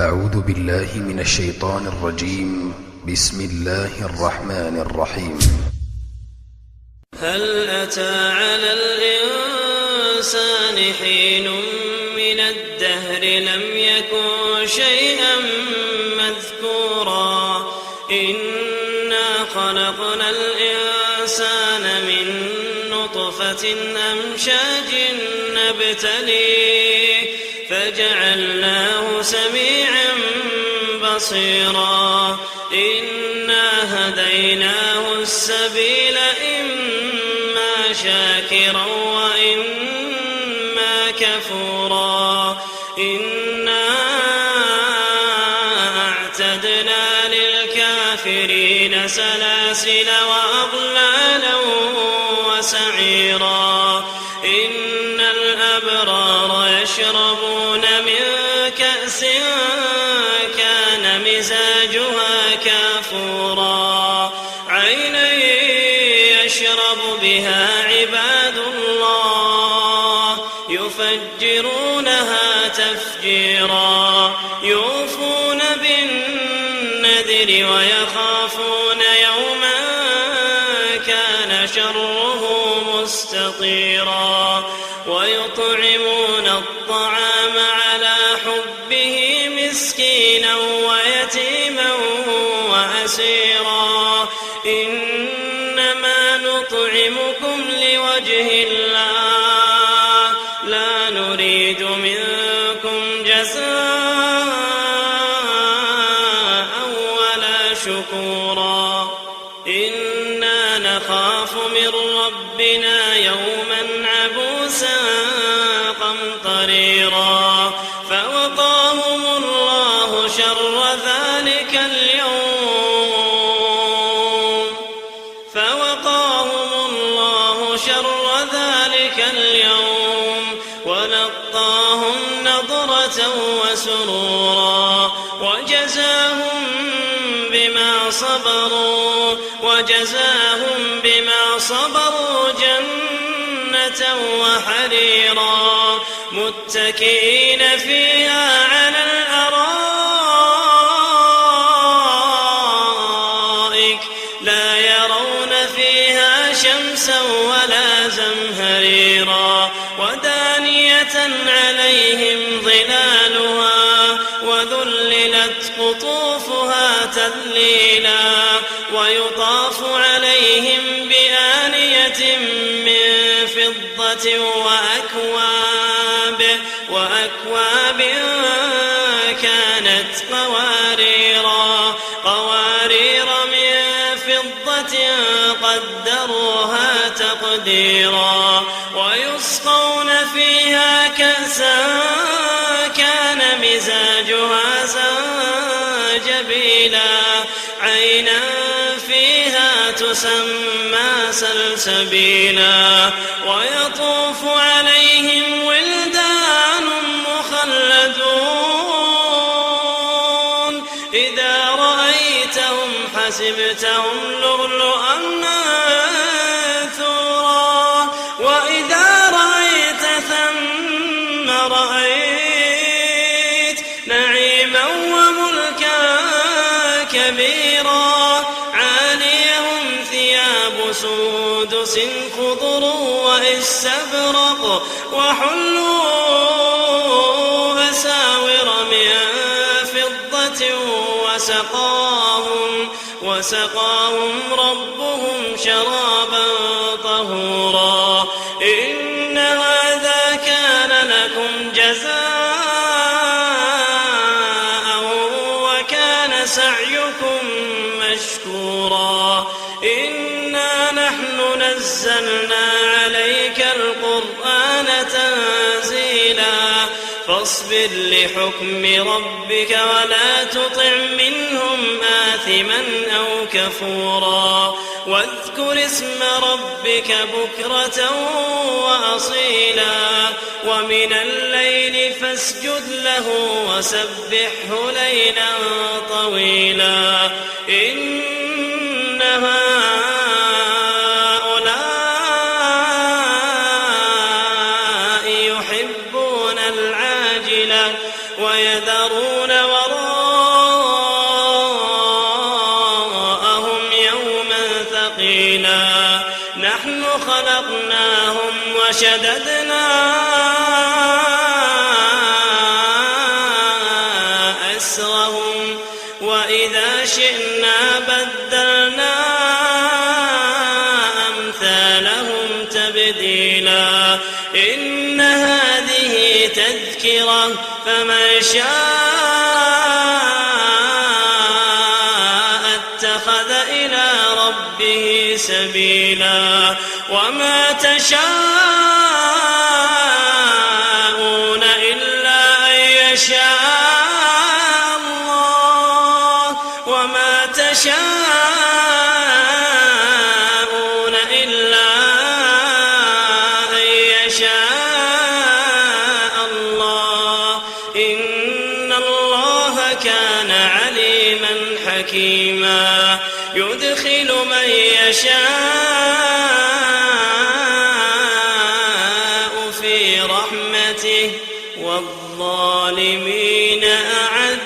أعوذ بالله من الشيطان الرجيم. بسم الله الرحمن الرحيم. هل أتى على الإنسان حين من الدهر لم يكن شيئا مذكورا إنا خلقنا الإنسان من نطفة أمشاج نبتليه فجعلناه سميعا بصيرا إنا هديناه السبيل إما شاكرا وإما كفورا إنا أعتدنا للكافرين سلاسل وأغلالا وسعيرا إن الأبرار يشربون من كأس كان مزاجها كافورا عينا يشرب بها عباد الله يفجرونها تفجيرا يوفون بالنذر ويخافون يوما كان شره مستطيرا ويطعمون الطعام على حبه مسكينا ويتيما وأسيرا إنما نطعمكم لوجه الله لا نريد منكم جزاء ولا شكورا إنا نخاف من ربنا يوما عبوسا قمطريرا فوقاهم الله شر ذلك اليوم ولقاهم نضرة وسرورا وجزاهم بما صبروا جنة وحريرا متكئين فيها على الأرائك لا يرون فيها شمسا ولا زمهريرا ودانية عليهم ظلالها وذللت قطوفها تذليلا ويطاف عليهم بآنية من فضة وأكواب كانت قوارير من فضة قدروها تقديرا ويسقون فيها كأسا كان مزاجها زنجبيلا عينا فيها تسمى سلسبيلا ويطوف عليهم ولدان مخلدون إذا رأيتهم حسبتهم لؤلؤا منثورا وإذا رأيت ثم رأيت نعيما وملكا كبيرا عاليهم ثياب سندس خضر واستبرق وحلوا أساور من فضة وسقاهم ربهم شرابا طهورا إن هذا كان لكم جزاء وكان سعيكم مشكورا إنا نحن نزلنا عليك القرآن تنزيلا فاصبر لحكم ربك ولا تطع منهم آثما أو كفورا واذكر اسم ربك بكرة وأصيلا ومن الليل فاسجد له وسبحه ليلا طويلا إن هؤلاء يحبون العاجلة ويذرون وراءهم وأسرهم وإذا شئنا بدلنا أمثالهم تبديلا إن هذه تذكرة فمن شاء اتخذ إلى ربه سبيلا وما تشاءون إلا أن يشاء الله وما تشاءون إلا أن يشاء الله إن الله كان عليما حكيما يدخل من يشاء في رحمته والظالمين أعد